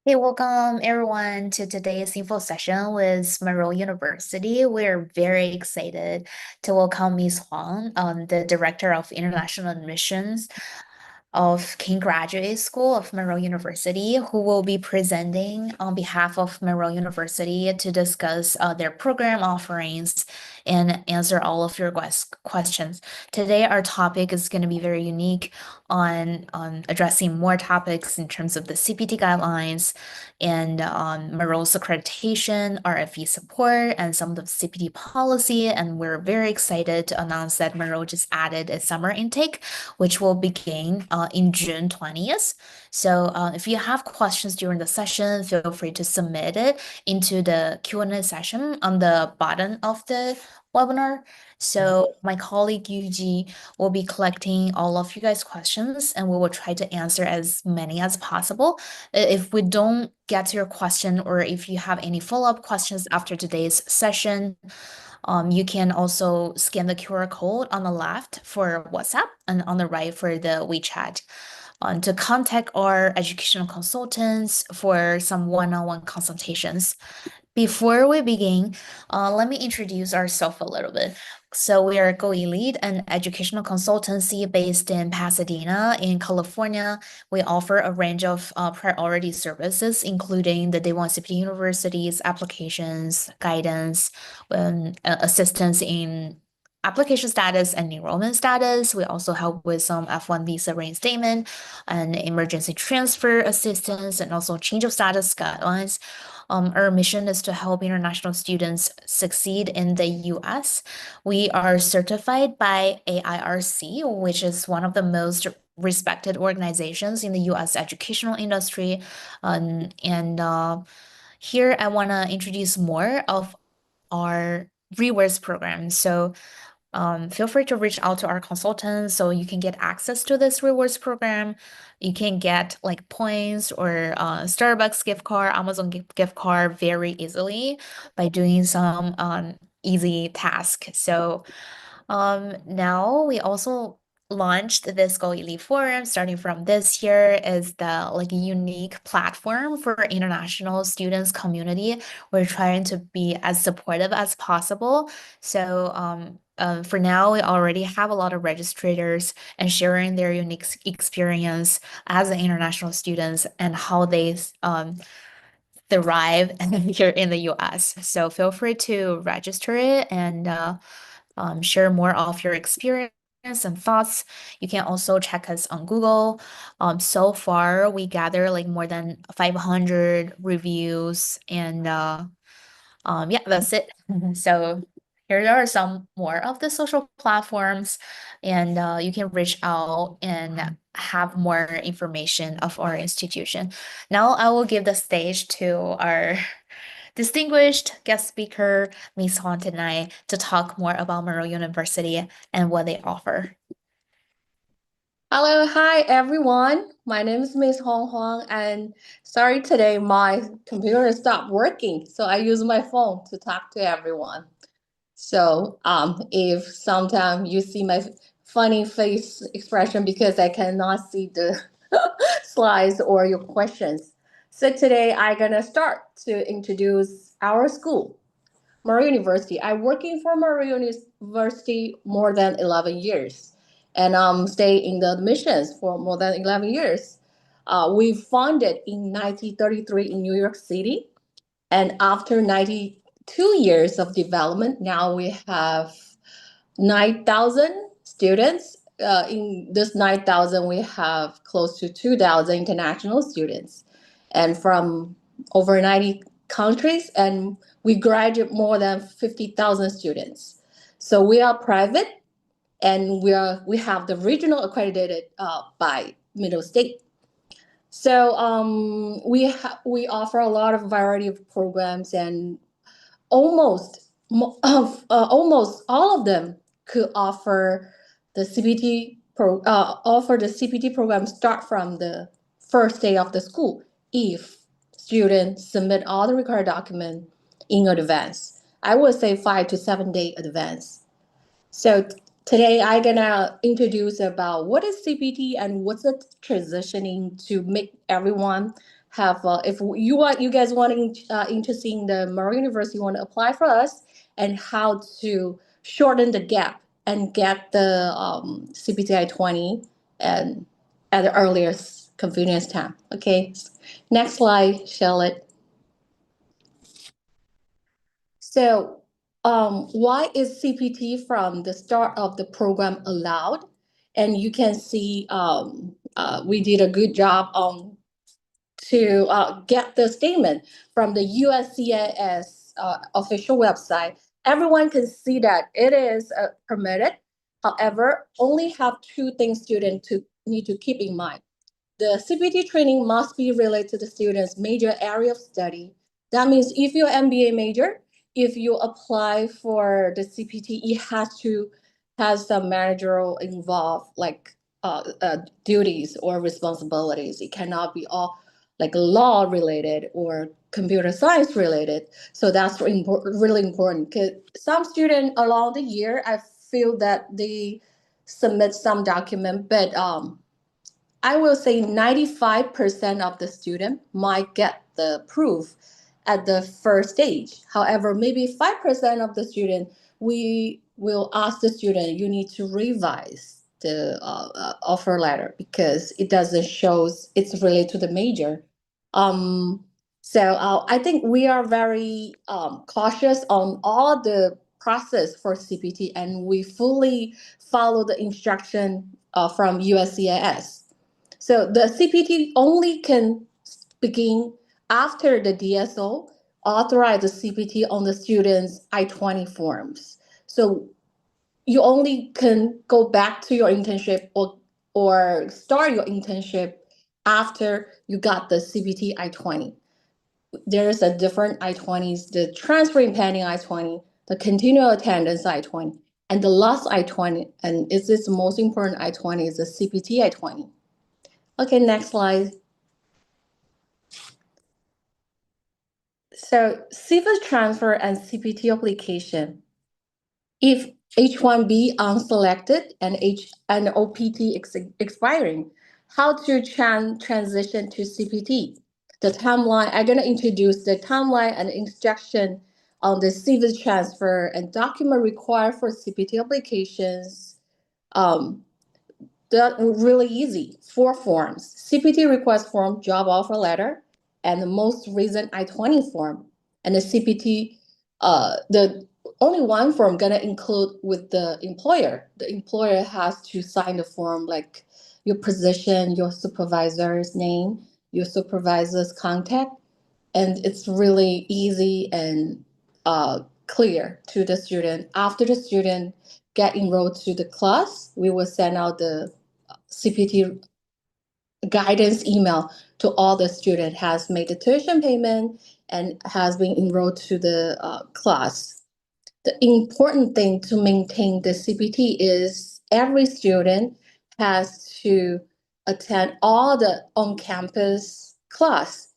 Hey, welcome everyone to today's info session with Monroe University. We're very excited to welcome Ms. Huang, the Director of International Admissions of King Graduate School of Monroe University, who will be presenting on behalf of Monroe University to discuss their program offerings and answer all of your questions. Today, our topic is going to be very unique on addressing more topics in terms of the CPT guidelines and Monroe's accreditation, RFE support, and some of the CPT policy. And we're very excited to announce that Monroe just added a summer intake, which will begin in June 20th. So if you have questions during the session, feel free to submit it into the Q&A session on the bottom of the webinar. So my colleague Yuji will be collecting all of you guys' questions and we will try to answer as many as possible. If we don't get to your question or if you have any follow-up questions after today's session, you can also scan the QR code on the left for WhatsApp and on the right for the WeChat. To contact our educational consultants for some one-on-one consultations. Before we begin, let me introduce ourselves a little bit. So we are Go Elite, an educational consultancy based in Pasadena, in California. We offer a range of priority services, including the Day One CPT University's applications, guidance, assistance in application status and enrollment status. We also help with some F1 visa reinstatement and emergency transfer assistance and also change of status guidelines. Our mission is to help international students succeed in the US. We are certified by AIRC, which is one of the most respected organizations in the US educational industry. Here I want to introduce more of our rewards program. So feel free to reach out to our consultants so you can get access to this rewards program. You can get like points or Starbucks gift card, Amazon gift card very easily by doing some easy task. So now we also launched this Go Elite Forum starting from this year is the like unique platform for international students community. We're trying to be as supportive as possible. So for now, we already have a lot of registrators and sharing their unique experience as an international students and how they thrive here in the US. So feel free to register it and share more of your experience and thoughts. You can also check us on Google. So far, we gather like more than 500 reviews, and yeah, that's it. So here are some more of the social platforms, and you can reach out and have more information of our institution. Now I will give the stage to our distinguished guest speaker, Ms. Huang tonight, to talk more about Monroe University and what they offer. Hello, hi everyone. My name is Miss Hong Huang, and sorry today my computer stopped working, so I use my phone to talk to everyone. So, if sometimes you see my funny face expression because I cannot see the slides or your questions. So today I'm gonna start to introduce our school, Monroe University. I'm working for Monroe University more than 11 years and stay in the admissions for more than 11 years. We founded in 1933 in New York City. And after 92 years of development, now we have 9,000 students. In this 9,000, we have close to 2,000 international students and from over 90 countries, and we graduate more than 50,000 students. So we are private, and we have the regional accredited by Middle State. So we offer a lot of variety of programs, and almost all of them could offer the CPT program start from the first day of the school if students submit all the required documents in advance. I would say 5 to 7 day advance. So today I'm gonna introduce about what is CPT and what's the transitioning to make everyone have if you guys want interested in the Monroe University want to apply for us and how to shorten the gap and get the CPT 20 and at the earliest convenience time. Okay, next slide, Charlotte. So, why is CPT from the start of the program allowed? And you can see we did a good job on to get the statement from the USCIS official website. Everyone can see that it is permitted. However, only have two things students to need to keep in mind. The CPT training must be related to the student's major area of study. That means if you're MBA major, if you apply for the CPT, it has to have some managerial involved, like duties or responsibilities. It cannot be all like law related or computer science related. So that's really important because some students along the year, I feel that they submit some document, but I will say 95% of the student might get the proof at the first stage. However, maybe 5% of the student, we will ask the student, you need to revise the offer letter because it doesn't show it's related to the major. Um, so I think we are very cautious on all the process for CPT and we fully follow the instruction from USCIS. So the CPT only can begin after the DSO authorize the CPT on the student's I-20 forms. So you only can go back to your internship or start your internship after you got the CPT I-20. There's a different I-20s, the transferring pending I-20, the continual attendance I-20, and the last I-20, and it's this most important I-20 is the CPT I-20. Okay, next slide. So civil transfer and CPT application. If H1B unselected and OPT expiring, how to transition to CPT? The timeline, I'm gonna introduce the timeline and instruction on the civil transfer and document required for CPT applications. Um, That were really easy. Four forms. CPT request form, job offer letter, and the most recent I-20 form. And the CPT, the only one form gonna include with the employer. The employer has to sign the form like your position, your supervisor's name, your supervisor's contact, and it's really easy and clear to the student. After the student get enrolled to the class, we will send out the CPT guidance email to all the student has made the tuition payment and has been enrolled to the class. The important thing to maintain the CPT is every student has to attend all the on-campus class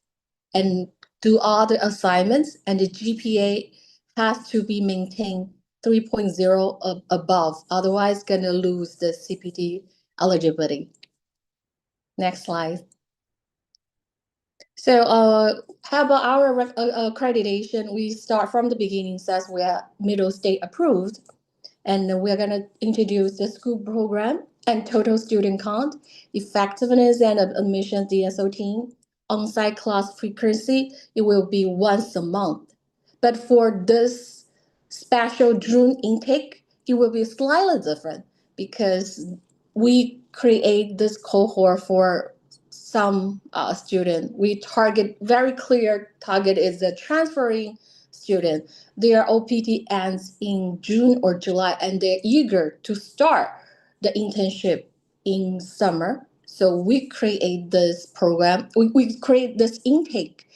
and do all the assignments, and the GPA has to be maintained 3.0 above, otherwise gonna lose the CPT eligibility. Next slide. So, how about our accreditation? We start from the beginning, says we are middle state approved, and we're gonna introduce the school program and total student count, effectiveness and admission DSO team, on-site class frequency. It will be once a month, but for this special June intake, it will be slightly different because we create this cohort for some student. We target very clear target is the transferring student. Their OPT ends in June or July, and they're eager to start the internship in summer. So we create this program. We create this intake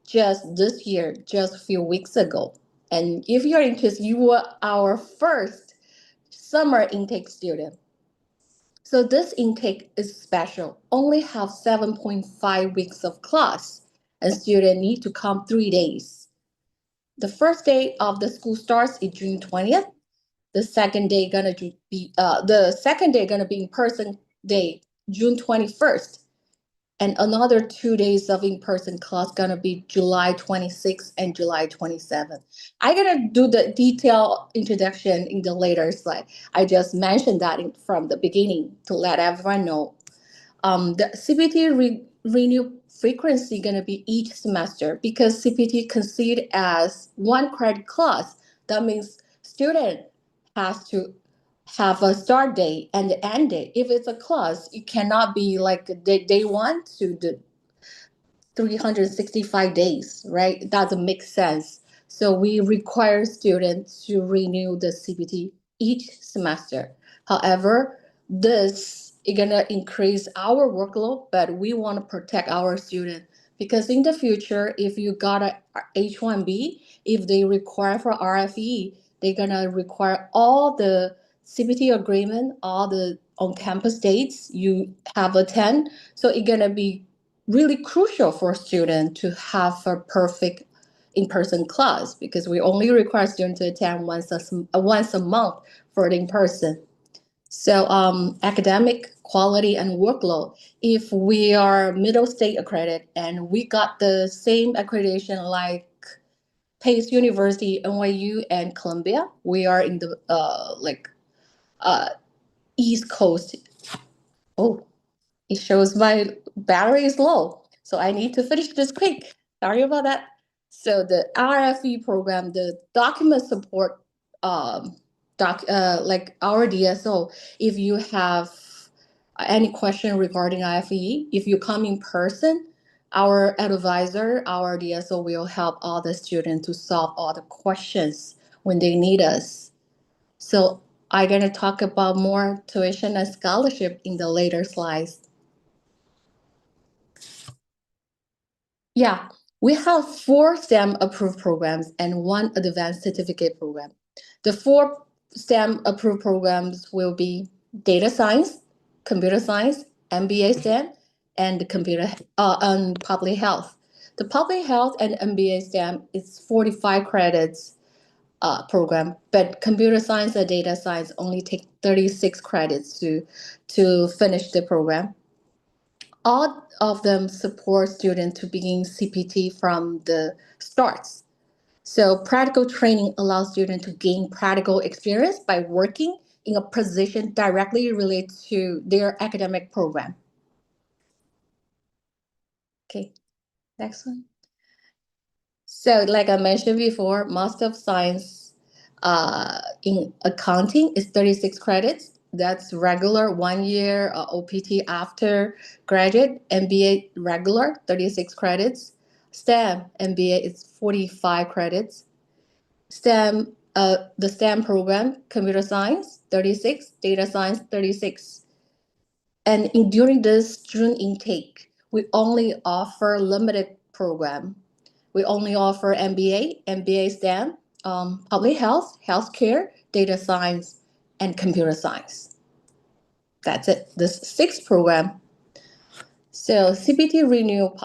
just this year, just a few weeks ago. And if you're interested, you were our first summer intake student. So this intake is special. Only have 7.5 weeks of class, and student need to come 3 days. The first day of the school starts is June 20th. The second day gonna be in person day, June 21st. And another 2 days of in-person class gonna be July 26th and July 27th. I'm gonna do the detailed introduction in the later slide. I just mentioned that from the beginning to let everyone know. The CPT renew frequency gonna be each semester because CPT considered as one credit class. That means student has to have a start date and the end date. If it's a class, it cannot be like day one to the 365 days, right? It doesn't make sense. So we require students to renew the CPT each semester. However, this is gonna increase our workload, but we want to protect our students because in the future, if you got a H1B, if they require for RFE, they're gonna require all the CPT agreement, all the on-campus dates you have attend. So it's gonna be really crucial for students to have a perfect in-person class because we only require students to attend once a month for the in-person. So academic quality and workload. If we are middle state accredited and we got the same accreditation like Pace University, NYU, and Columbia, we are in the uh, East Coast. Oh, it shows my battery is low. So I need to finish this quick. Sorry about that. So the RFE program, the document support, like our DSO, if you have any question regarding RFE, if you come in person, our advisor, our DSO will help all the students to solve all the questions when they need us. So I'm going to talk about more tuition and scholarship in the later slides. Yeah, we have 4 STEM approved programs and 1 advanced certificate program. The 4 STEM approved programs will be data science, computer science, MBA STEM, and and public health. The public health and MBA STEM is 45 credits program, but computer science and data science only take 36 credits to finish the program. All of them support students to begin CPT from the starts. So practical training allows students to gain practical experience by working in a position directly related to their academic program. Okay, next one. So like I mentioned before, Master of Science in accounting is 36 credits. That's regular 1 year OPT after graduate. MBA regular 36 credits. STEM MBA is 45 credits. The STEM program, computer science 36, data science 36. And during this June intake, we only offer limited program. We only offer MBA, MBA STEM, public health, healthcare, data science, and computer science. That's it. This 6 program. So CPT renewal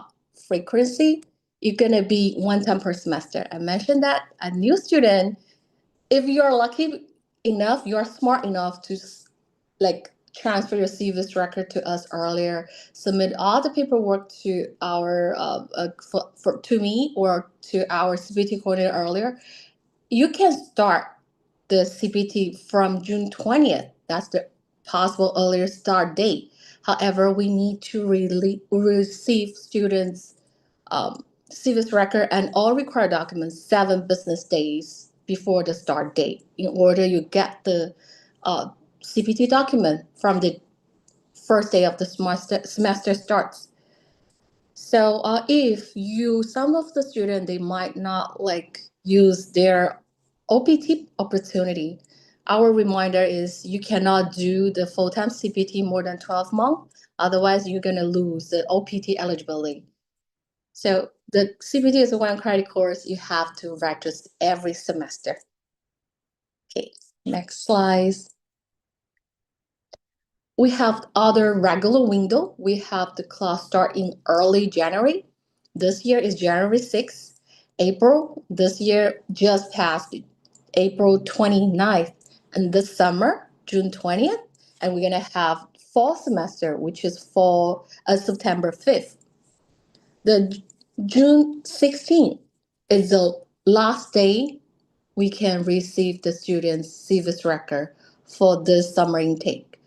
frequency is gonna be 1 time per semester. I mentioned that a new student, if you're lucky enough, you're smart enough to like transfer your CVS record to us earlier, submit all the paperwork to our to me or to our CPT coordinator earlier, you can start the CPT from June 20th. That's the possible earlier start date. However, we need to receive students' CVS record and all required documents 7 business days before the start date in order you get the CPT document from the first day of the semester starts. So if some of the students, they might not like use their OPT opportunity. Our reminder is you cannot do the full-time CPT more than 12 months. Otherwise, you're going to lose the OPT eligibility. So the CPT is a 1 credit course. You have to register every semester. Okay, next slide. We have other regular window. We have the class start in early January. This year is January 6th. April, this year just passed April 29th. And this summer, June 20th. And we're going to have fall semester, which is for September 5th. The June 16th is the last day we can receive the student's CVIS record for this summer intake.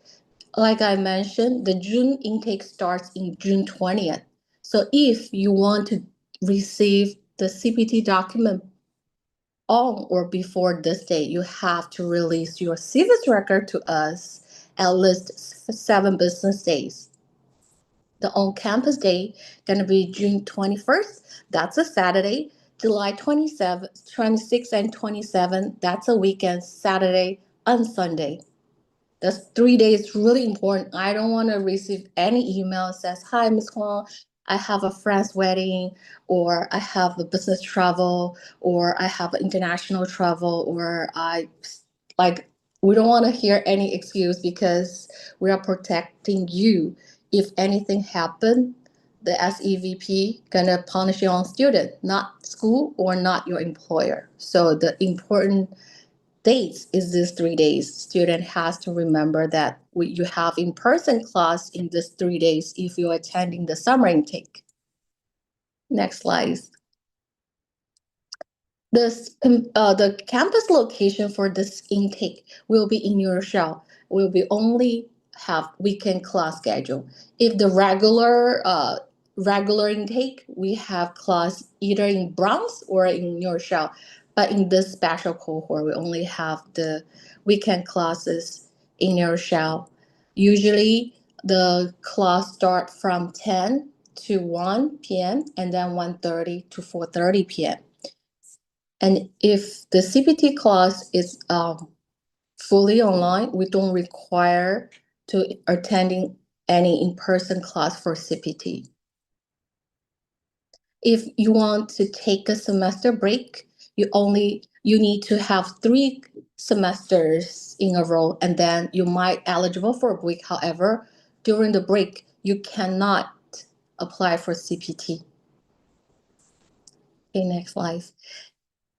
Like I mentioned, the June intake starts in June 20th. So if you want to receive the CPT document on or before this date, you have to release your CVIS record to us at least 7 business days. The on-campus day gonna be June 21st. That's a Saturday. July 27th, 26th, and 27th. That's a weekend, Saturday and Sunday. That's 3 days really important. I don't want to receive any email that says, "Hi, Miss Huang, I have a friend's wedding, or I have a business travel, or I have international travel, or I like." We don't want to hear any excuse because we are protecting you. If anything happen, the SEVP gonna punish your own student, not school or not your employer. So the important dates is this 3 days. Student has to remember that you have in-person class in this 3 days if you're attending the summer intake. Next slide. The campus location for this intake will be in your shell. Will be only have weekend class schedule. If the regular intake, we have class either in Bronx or in your shell. But in this special cohort, we only have the weekend classes in your shell. Usually, the class start from 10 to 1 p.m. and then 1:30 to 4:30 p.m. And if the CPT class is fully online, we don't require to attending any in-person class for CPT. If you want to take a semester break, you need to have 3 semesters in a row, and then you might eligible for a break. However, during the break, you cannot apply for CPT. Okay, next slide.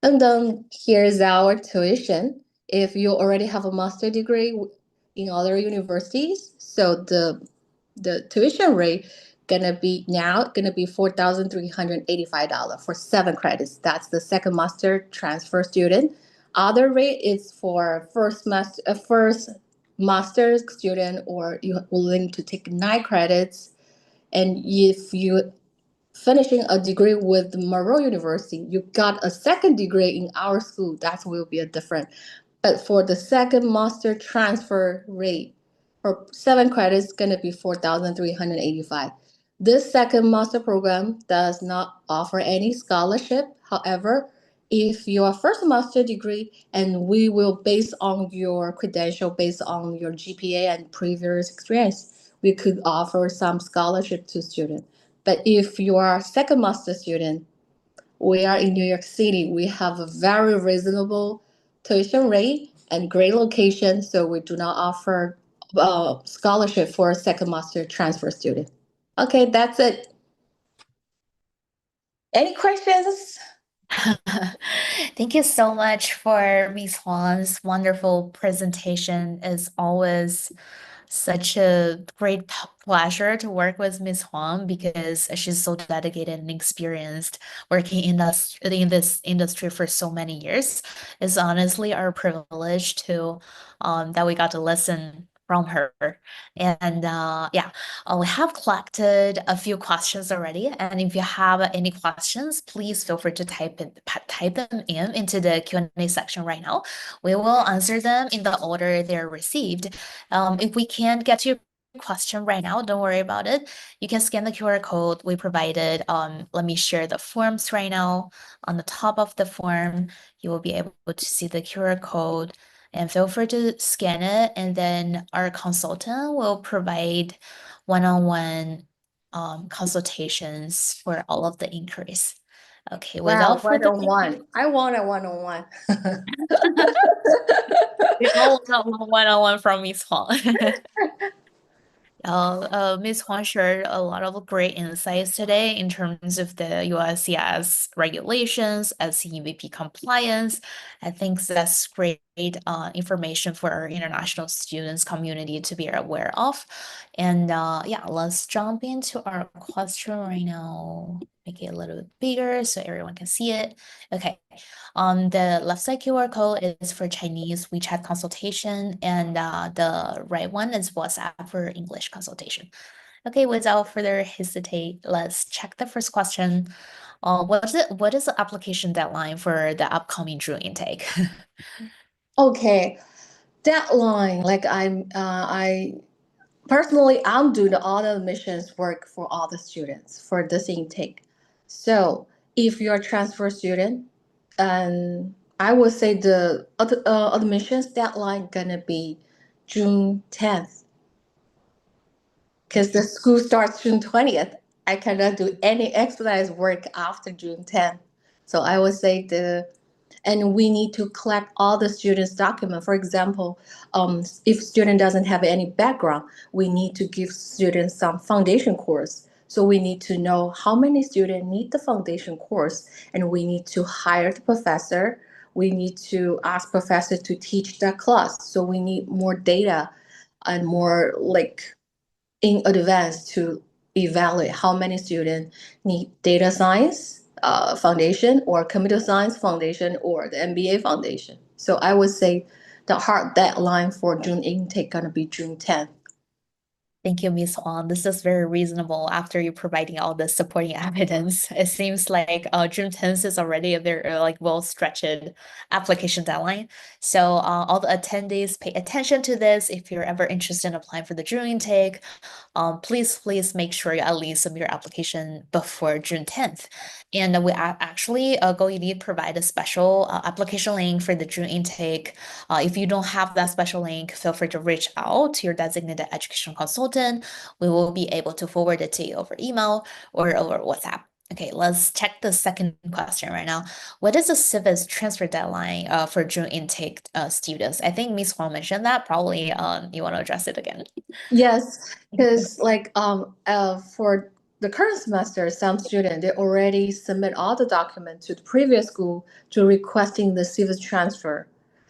And then here's our tuition. If you already have a master degree in other universities, so the tuition rate gonna be $4,385 for 7 credits. That's the second master transfer student. Other rate is for first master's student, or you're willing to take 9 credits. And if you finishing a degree with Monroe University, you got a second degree in our school, that will be a different. But for the second master transfer rate for 7 credits, it's going to be 4,385. This second master program does not offer any scholarship. However, if your first master degree, and we will base on your credential, based on your GPA and previous experience, we could offer some scholarship to students. But if you are a second master student, we are in New York City. We have a very reasonable tuition rate and great location, so we do not offer scholarship for a second master transfer student. Okay, that's it. Any questions? Thank you so much for Ms. Huang's wonderful presentation. It's always such a great pleasure to work with Ms. Huang because she's so dedicated and experienced working in this industry for so many years. It's honestly our privilege to that we got to listen from her. And yeah, we have collected a few questions already. And if you have any questions, please feel free to type them in into the Q&A section right now. We will answer them in the order they're received. If we can't get to your question right now, don't worry about it. You can scan the QR code we provided. Let me share the forms right now. On the top of the form, you will be able to see the QR code, and feel free to scan it, and then our consultant will provide one-on-one consultations for all of the inquiries. Okay, Wow, without further ado, one-on-one. I want a one-on-one. we all want one-on-one from Ms. Huang. Ms. Huang shared a lot of great insights today in terms of the USCIS regulations, SCEVP compliance. I think that's great information for our international students community to be aware of. And yeah, let's jump into our question right now. Make it a little bit bigger so everyone can see it. Okay. On the left side QR code is for Chinese WeChat consultation, and the right one is WhatsApp for English consultation. Okay, without further hesitate, let's check the first question. What is the application deadline for the upcoming June intake? Okay, deadline. I personally, I'm doing all the admissions work for all the students for this intake. So if you're a transfer student, and I would say the admissions deadline gonna be June 10th, because the school starts June 20th. I cannot do any expedited work after June 10th. So I would say and we need to collect all the students' documents. For example, if student doesn't have any background, we need to give students some foundation course. So we need to know how many students need the foundation course, and we need to hire the professor. We need to ask professor to teach that class. So we need more data and more like in advance to evaluate how many students need data science foundation or computer science foundation or the MBA foundation. So I would say the hard deadline for June intake gonna be June 10th. Thank you, Ms. Huang. This is very reasonable after you providing all the supporting evidence. It seems like June 10th is already a very like well-stretched application deadline. So all the attendees pay attention to this. If you're ever interested in applying for the June intake, please make sure you at least submit your application before June 10th. And we are actually going to provide a special application link for the June intake. If you don't have that special link, feel free to reach out to your designated educational consultant. We will be able to forward it to you over email or over WhatsApp. Okay, let's check the second question right now. What is the CIVIS transfer deadline for June intake students? I think Ms. Huang mentioned that. Probably you want to address it again. Yes, because for the current semester, some students they already submit all the documents to the previous school to requesting the CVIS transfer.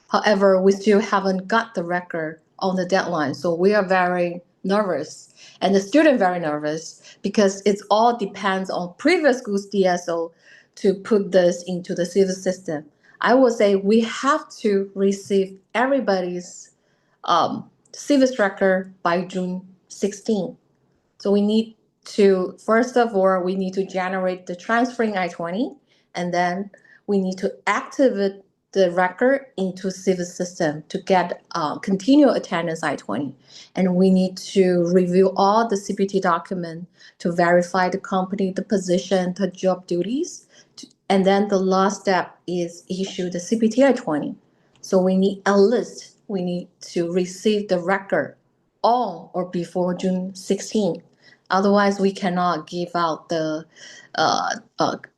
However, we still haven't got the record on the deadline, so we are very nervous, and the student very nervous because it's all depends on previous school's DSO to put this into the CVIS system. I would say we have to receive everybody's CVIS record by June 16. So we need to, first of all, we need to generate the transferring I-20, and then we need to activate the record into CVIS system to get continual attendance I-20. And we need to review all the CPT document to verify the company, the position, the job duties. And then the last step is issue the CPT I-20. So we need a list. We need to receive the record on or before June 16. Otherwise, we cannot give out the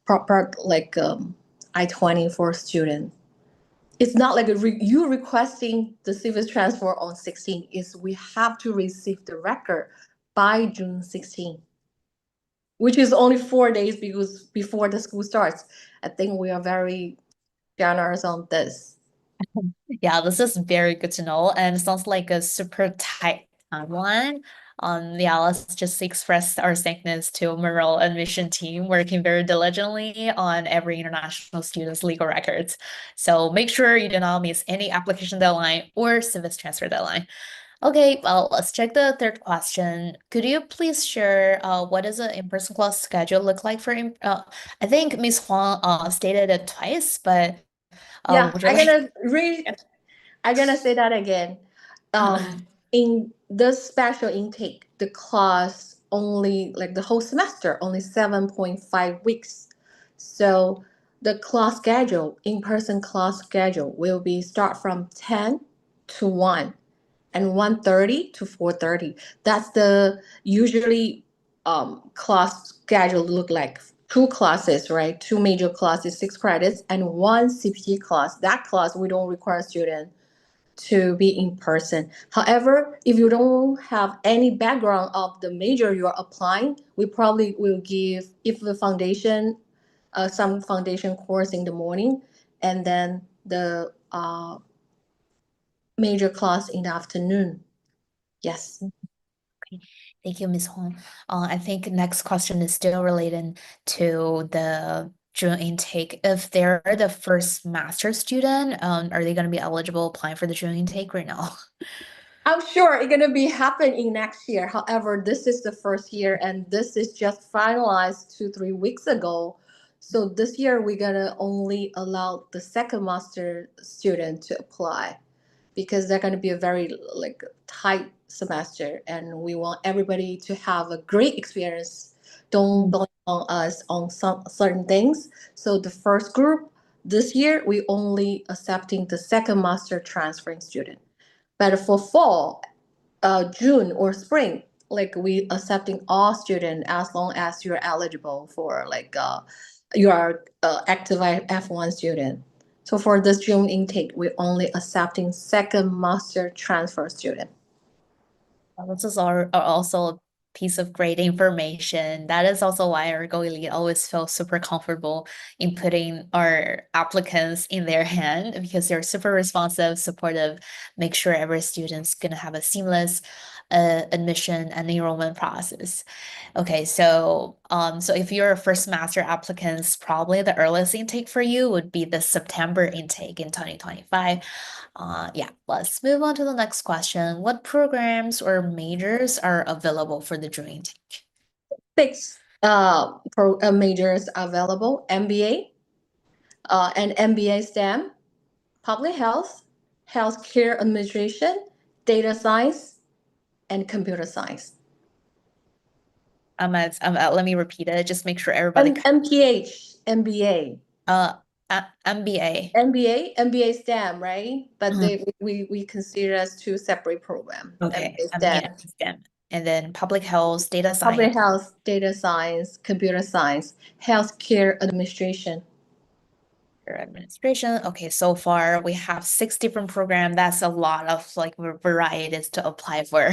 proper I-20 for students. It's not like you requesting the CVIS transfer on 16. Is we have to receive the record by June 16, which is only 4 days because before the school starts. I think we are very generous on this. Yeah, this is very good to know, and it sounds like a super tight timeline. Yeah, let's just express our thankness to Monroe admission team working very diligently on every international student's legal records. So make sure you do not miss any application deadline or service transfer deadline. Okay, well, let's check the third question. Could you please share what does an in-person class schedule look like for I think Ms. Huang stated it twice, but Yeah, would you like I'm gonna say that again. In the special intake, the class only like the whole semester only 7.5 weeks. So the class schedule, in-person class schedule will be start from 10 to 1 and 1:30 to 4:30. That's the usually class schedule look like. Two classes, right? Two major classes, 6 credits, and one CPT class. That class we don't require student to be in person. However, if you don't have any background of the major you're applying, we probably will give, if the foundation, some foundation course in the morning, and then the major class in the afternoon. Yes. Okay. Thank you, Ms. Huang. I think next question is still related to the June intake. If they're the first master student, are they going to be eligible applying for the June intake right now? I'm sure it's gonna be happening next year. However, this is the first year, and this is just finalized 2 3 weeks ago. So this year we're gonna only allow the second master student to apply because they're gonna be a very like tight semester, and we want everybody to have a great experience. Don't blame on us on some certain things. So the first group this year we only accepting the second master transferring student. But for fall, June or spring, like we accepting all students as long as you're eligible for like you are active F1 student. So for this June intake, we're only accepting second master transfer student. This is also a piece of great information. That is also why our Go Elite always feels super comfortable in putting our applicants in their hand because they're super responsive, supportive, make sure every student's gonna have a seamless admission and enrollment process. Okay, so if you're a first master applicants, probably the earliest intake for you would be the September intake in 2025. Yeah, let's move on to the next question. What programs or majors are available for the June intake? Six majors available: MBA, and MBA STEM, public health, healthcare administration, data science, and computer science. Let me repeat it. Just make sure everybody. MPH, MBA. MBA. MBA STEM, right? But Mhm. we consider as two separate programs. Okay, MBA MBA STEM, and STEM. And then public health, data public science. health, data science, computer science, healthcare administration. Administration. Okay, so far we have six different programs. That's a lot of like varieties to apply for.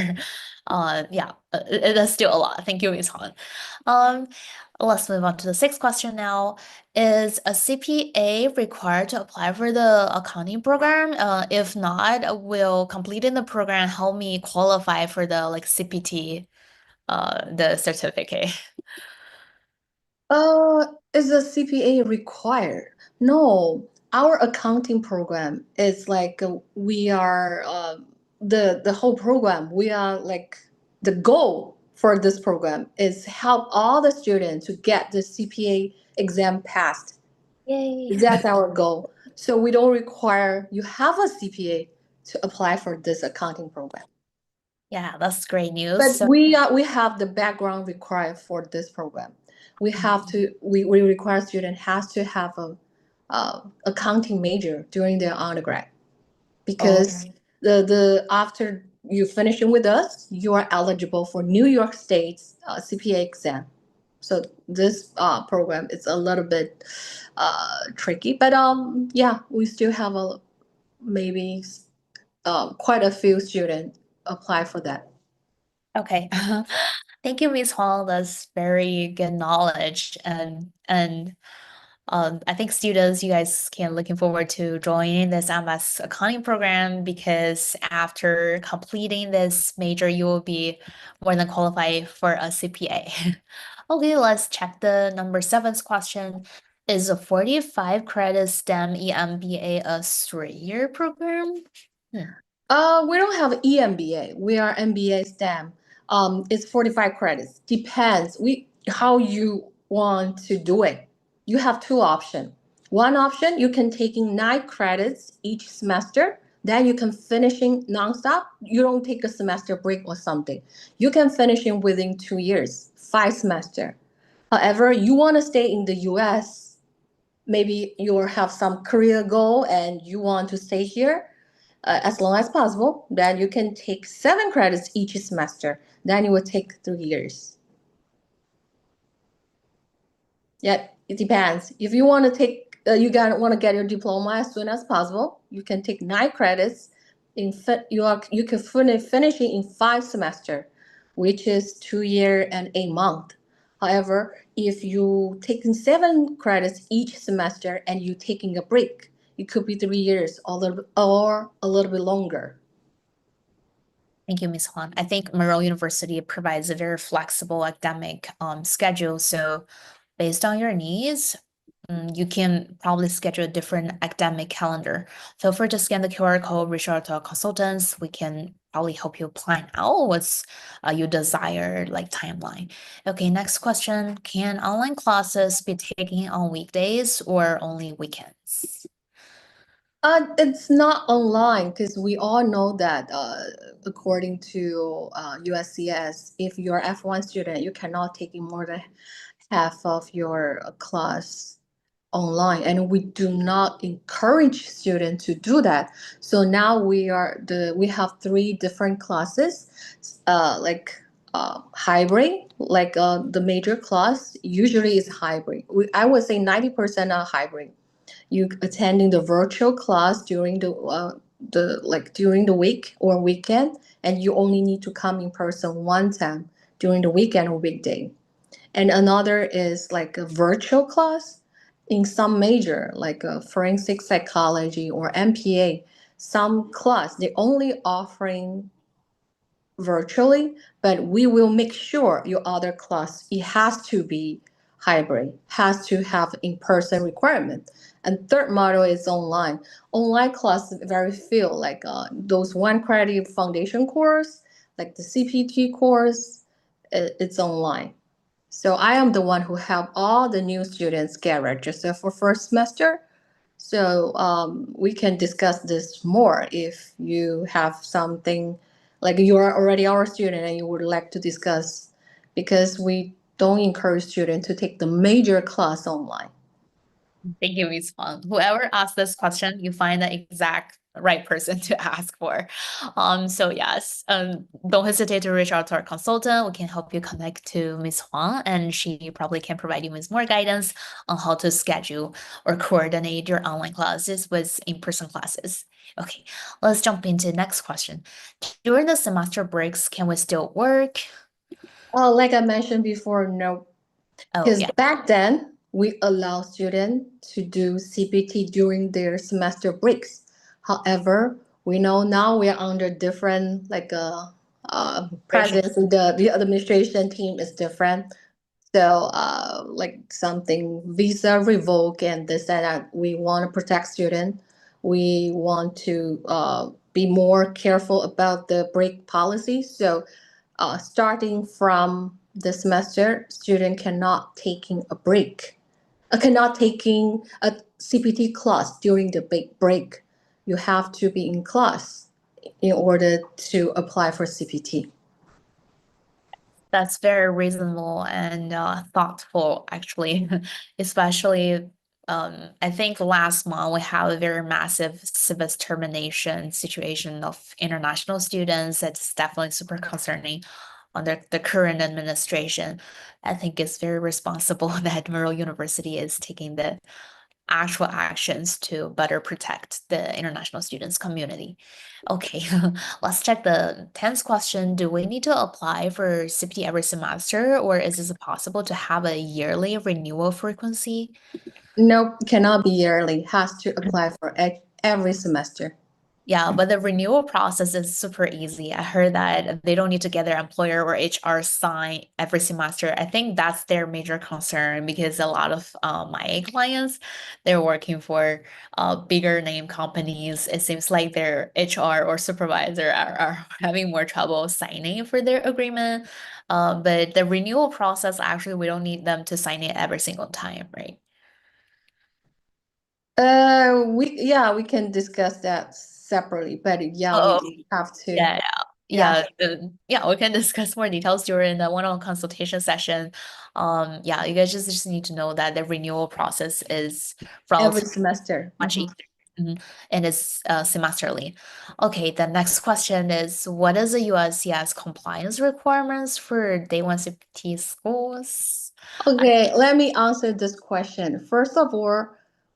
Yeah, that's still a lot. Thank you, Ms. Han. Um, let's move on to the sixth question now. Is a CPA required to apply for the accounting program? If not, will completing the program help me qualify for the like CPT, the certificate? Is a CPA required? No, our accounting program is like we are the whole program. We are like the goal for this program is help all the students to get the CPA exam passed. Yay. That's our goal. So we don't require you have a CPA to apply for this accounting program. Yeah, that's great news. But So, we have the background required for this program. We require student has to have a accounting major during their undergrad because oh. the after you finishing with us, you are eligible for New York State's CPA exam. So this program is a little bit tricky, but yeah, we still have a maybe quite a few students apply for that. Okay. Thank you, Ms. Huang. That's very good knowledge. And I think students, you guys can looking forward to joining this MS accounting program because after completing this major, you will be more than qualified for a CPA. Okay, let's check the number seven's question. Is a 45 credit STEM EMBA a 3-year program? Hmm. We don't have EMBA. We are MBA STEM. It's 45 credits. Depends how you want to do it. You have two options. One option, you can taking 9 credits each semester. Then you can finishing nonstop. You don't take a semester break or something. You can finish in within 2 years, 5 semester. However, you want to stay in the US. Maybe you have some career goal and you want to stay here as long as possible. Then you can take 7 credits each semester. Then it will take 3 years. Yeah, it depends. If you want to take, want to get your diploma as soon as possible. You can take 9 credits you can finish it in 5 semesters, which is 2 year and 8 month. However, if you taking 7 credits each semester and you taking a break, it could be 3 years or a little bit longer. Thank you, Ms. Huang. I think Monroe University provides a very flexible academic schedule. So based on your needs, you can probably schedule a different academic calendar. Feel free to scan the QR code, reach out to our consultants. We can probably help you plan out what's your desired like timeline. Okay, next question. Can online classes be taken on weekdays or only weekends? It's not online because we all know that according to USCIS, if you're F1 student, you cannot take in more than half of your class online, and we do not encourage students to do that. So now we have 3 different classes, hybrid, the major class usually is hybrid. I would say 90% are hybrid. You attending the virtual class during during the week or weekend, and you only need to come in person one time during the weekend or weekday. And another is like a virtual class in some major, like a forensic psychology or MPA. Some class they only offering virtually, but we will make sure your other class it has to be hybrid, has to have in-person requirement. And third model is online. Online class very few, like those 1 credit foundation course, like the CPT course, it's online. So I am the one who help all the new students get registered for first semester. So we can discuss this more if you have something like you are already our student and you would like to discuss, because we don't encourage students to take the major class online. Thank you, Ms. Huang. Whoever asked this question, you find the exact right person to ask for. So yes, don't hesitate to reach out to our consultant. We can help you connect to Ms. Huang, and she probably can provide you with more guidance on how to schedule or coordinate your online classes with in-person classes. Okay, let's jump into the next question. During the semester breaks, can we still work? Like I mentioned before, no. Oh, Because yeah. back then, we allow students to do CPT during their semester breaks. However, we know now we are under different, presidents, the administration team is different. So, like something visa revoke and this and that, we want to protect students. We want to be more careful about the break policy. So, starting from the semester, student cannot taking a break, cannot taking a CPT class during the big break. You have to be in class in order to apply for CPT. That's very reasonable and thoughtful, actually. Especially, I think last month we have a very massive civis termination situation of international students. That's definitely super concerning under the current administration. I think it's very responsible that Monroe University is taking the actual actions to better protect the international students community. Okay, let's check the 10th question. Do we need to apply for CPT every semester, or is it possible to have a yearly renewal frequency? Nope, cannot be yearly. Has to apply for every semester. Yeah, but the renewal process is super easy. I heard that they don't need to get their employer or HR sign every semester. I think that's their major concern because a lot of my clients, they're working for bigger name companies. It seems like their HR or supervisor are having more trouble signing for their agreement. But the renewal process, actually, we don't need them to sign it every single time, right? We can discuss that separately, but yeah, we Oh, do have to. yeah, Yeah, yeah, we can discuss more details during the one-on-one consultation session. Yeah, you guys just need to know that the renewal process is every relatively semester. much easier. And it's semesterly. Okay, the next question is, what is the USCIS compliance requirements for day one CPT schools? Okay, let me answer this question. First of all,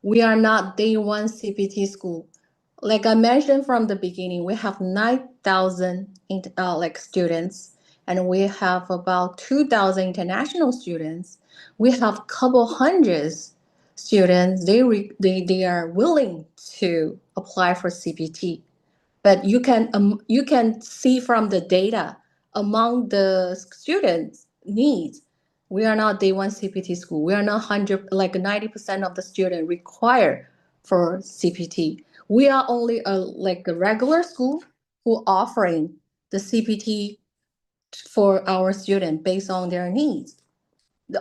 we are not day one CPT school. like I mentioned from the beginning, we have 9,000 students, and we have about 2,000 international students. We have couple hundreds students. They are willing to apply for CPT, but you can see from the data among the students needs. We are not day one CPT school. We are not 100 like 90% of the student require for CPT. We are only a regular school who offering the CPT for our student based on their needs.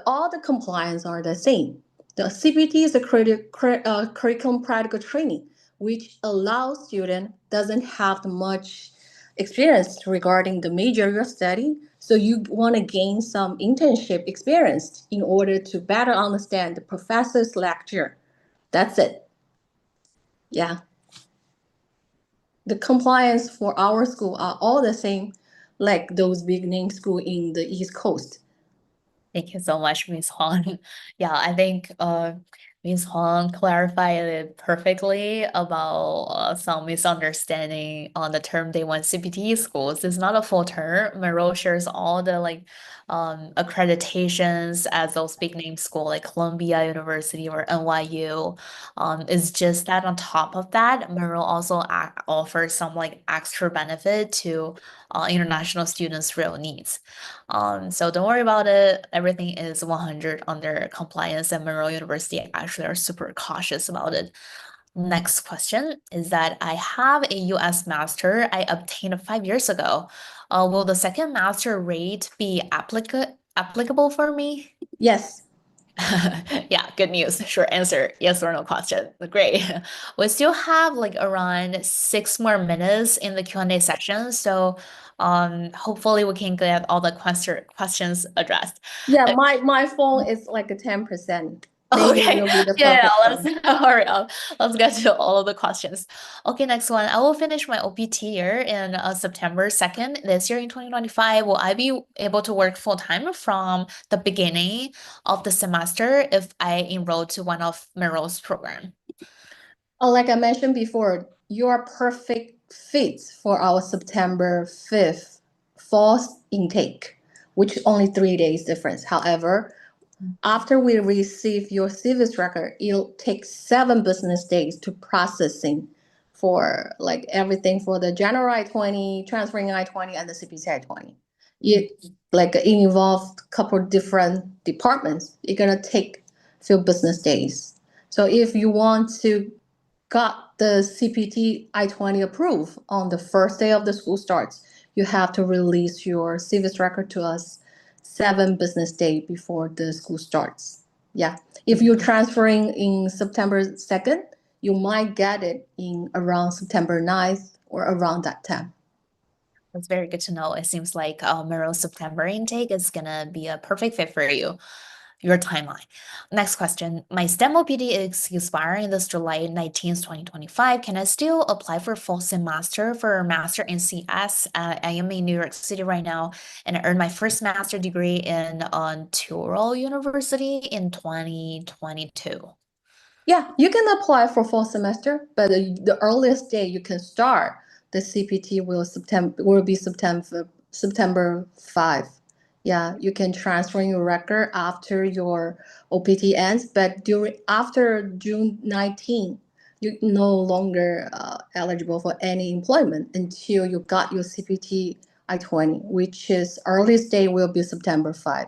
All the compliance are the same. The CPT is a curriculum practical training, which allows student doesn't have much experience regarding the major you're studying. So you want to gain some internship experience in order to better understand the professor's lecture. That's it. Yeah. The compliance for our school are all the same, like those big name school in the East Coast. Thank you so much, Ms. Huang. Yeah, I think Ms. Huang clarified it perfectly about some misunderstanding on the term day one CPT schools. It's not a full term. Monroe shares all the accreditations as those big name school like Columbia University or NYU. It's just that on top of that, Monroe also offers some like extra benefit to international students' real needs. So don't worry about it. Everything is 100 under compliance, and Monroe University actually are super cautious about it. Next question is that I have a US master I obtained 5 years ago. Will the second master rate be applicable for me? Yes. Yeah, good news. Short answer, yes or no question. Great. We still have like around 6 more minutes in the Q&A section, so hopefully we can get all the questions addressed. Yeah, my phone is like a 10%. Maybe Okay, will be the yeah, perfect let's time. hurry up. Let's get to all of the questions. Okay, next one. I will finish my OPT year in September 2nd this year in 2025. Will I be able to work full time from the beginning of the semester if I enroll to one of Merrill's program? Like I mentioned before, you are perfect fit for our September 5th fall intake, which only 3 days difference. However, after we receive your service record, it'll take 7 business days to processing for like everything for the general I-20, transferring I-20, and the CPC I-20. It like it involved a couple different departments. It's gonna take few business days. So if you want to got the CPT I-20 approved on the first day of the school starts, you have to release your service record to us 7 business days before the school starts. Yeah. If you're transferring in September 2nd, you might get it in around September 9th or around that time. That's very good to know. It seems like Merrill's September intake is gonna be a perfect fit for you, your timeline. Next question. My STEM OPT is expiring this July 19th, 2025. Can I still apply for full semester for a master in CS? I am in New York City right now, and I earned my first master degree in Monroe University in 2022. Yeah, you can apply for fall semester, but the earliest day you can start the CPT will be September 5. Yeah, you can transfer your record after your OPT ends, but during after June 19, you no longer eligible for any employment until you got your CPT I-20, which is earliest day will be September 5.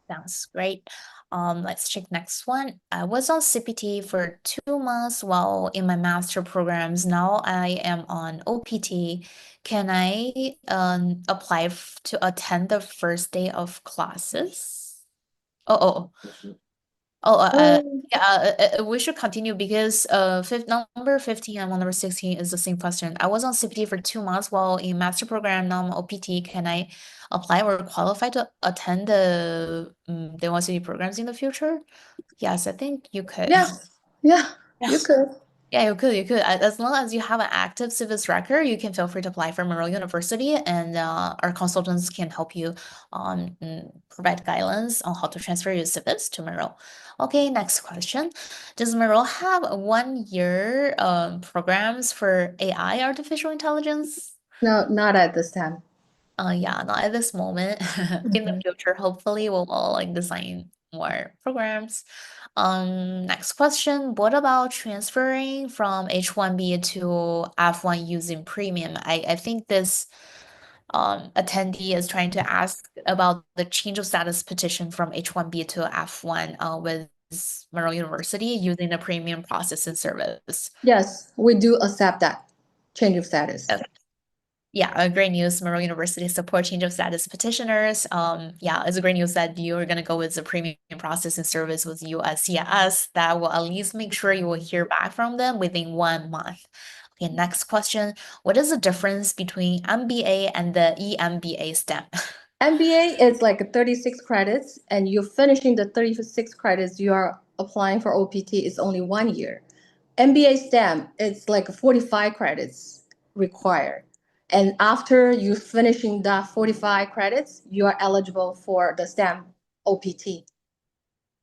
Sounds great. Let's check next one. I was on CPT for 2 months while in my master programs. Now I am on OPT. Can I apply to attend the first day of classes? Oh, oh, yeah, we should continue because number 15 and number 16 is the same question. I was on CPT for 2 months while in master program, now I'm OPT. Can I apply or qualify to attend the 1 city programs in the future? Yes, I think you could. Yes, yeah, Yeah. you could. Yeah, you could. As long as you have an active civis record, you can feel free to apply for Monroe University, and our consultants can help you provide guidance on how to transfer your civis to Monroe. Okay, next question. Does Monroe have 1 year programs for AI, artificial intelligence? No, not at this time. Yeah, not at this moment. In the Mhm. future, hopefully we'll all like design more programs. Next question. What about transferring from H1B to F1 using premium? I think this attendee is trying to ask about the change of status petition from H1B to F1 with Monroe University using the premium processing service. Yes, we do accept that change of status. Yeah, great news. Monroe University support change of status petitioners. Yeah, it's a great news that you're gonna go with the premium processing service with USCIS. That will at least make sure you will hear back from them within 1 month. Okay, next question. What is the difference between MBA and the EMBA STEM? MBA is like 36 credits, and you're finishing the 36 credits you are applying for OPT is only 1 year. MBA STEM, it's like 45 credits required. And after you finishing that 45 credits, you are eligible for the STEM OPT.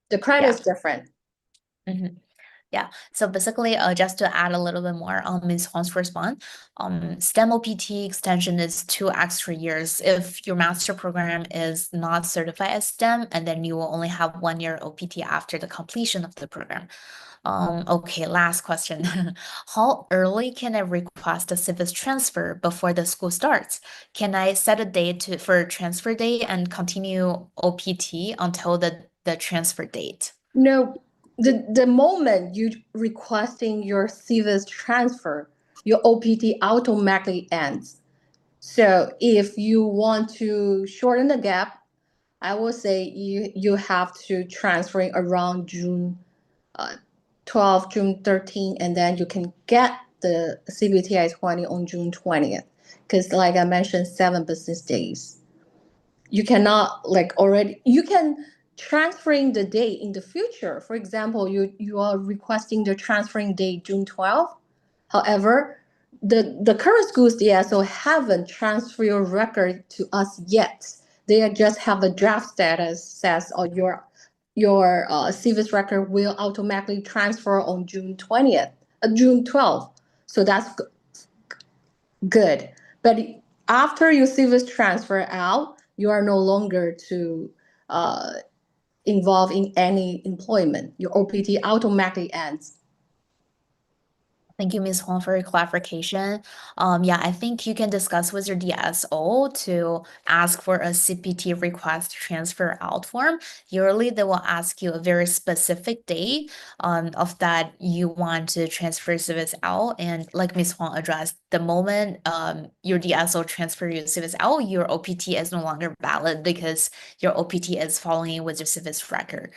The credit Yeah. is different. Mhm. Yeah. So basically, just to add a little bit more on Ms. Huang's response, STEM OPT extension is 2 extra years. If your master program is not certified as STEM, and then you will only have 1 year OPT after the completion of the program. Okay, last question. How early can I request a civis transfer before the school starts? Can I set a date for transfer date and continue OPT until the transfer date? No, the moment you requesting your CVIS transfer, your OPT automatically ends. So if you want to shorten the gap, I will say you have to transferring around June 12, June 13, and then you can get the CBTI 20 on June 20th. Because like I mentioned, 7 business days. You cannot like already you can transferring the date in the future. For example, you are requesting the transferring date June 12th. However, the current schools they also haven't transferred your record to us yet. They just have a draft status says or your CVIS record will automatically transfer on June 20th, June 12th. So that's good. But after your CVIS transfer out, you are no longer to uh, involve in any employment. Your OPT automatically ends. Thank you, Ms. Huang, for your clarification. Yeah, I think you can discuss with your DSO to ask for a CPT request transfer out form. Usually, they will ask you a very specific date of that you want to transfer service out. And like Ms. Huang addressed, the moment your DSO transfer your service out, your OPT is no longer valid because your OPT is following with your service record.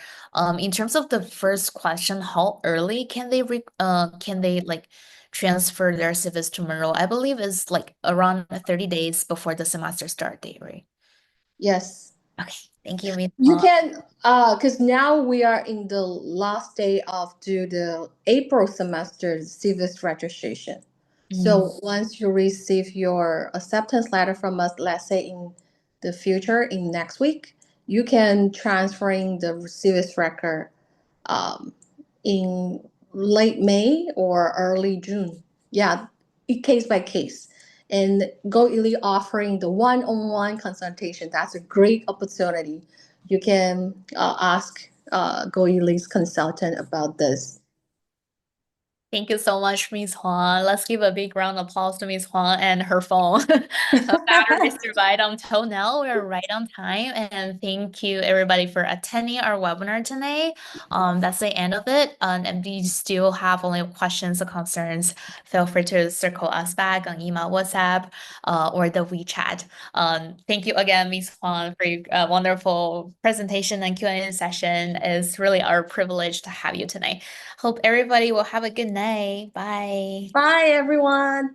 In terms of the first question, how early can they like transfer their civis to Monroe? I believe is like around 30 days before the semester start date, right? Yes. Okay, thank you, Ms. You can, because now we are in the last day of do the April semester CVIS registration. Mm. So once you receive your acceptance letter from us, let's say in the future, in next week, you can transferring the CVIS record um, in late May or early June. Yeah, case by case. And Go Elite offering the one-on-one consultation. That's a great opportunity. You can ask Go Elite's consultant about this. Thank you so much, Ms. Huang. Let's give a big round of applause to Ms. Huang and her phone. Her battery survived until now. We're right on time. And thank you everybody for attending our webinar today. That's the end of it. And if you still have only questions or concerns, feel free to circle us back on email, WhatsApp, or the WeChat. Thank you again, Ms. Huang, for your wonderful presentation and Q&A session. It's really our privilege to have you tonight. Hope everybody will have a good night. Bye. Bye, everyone. Thank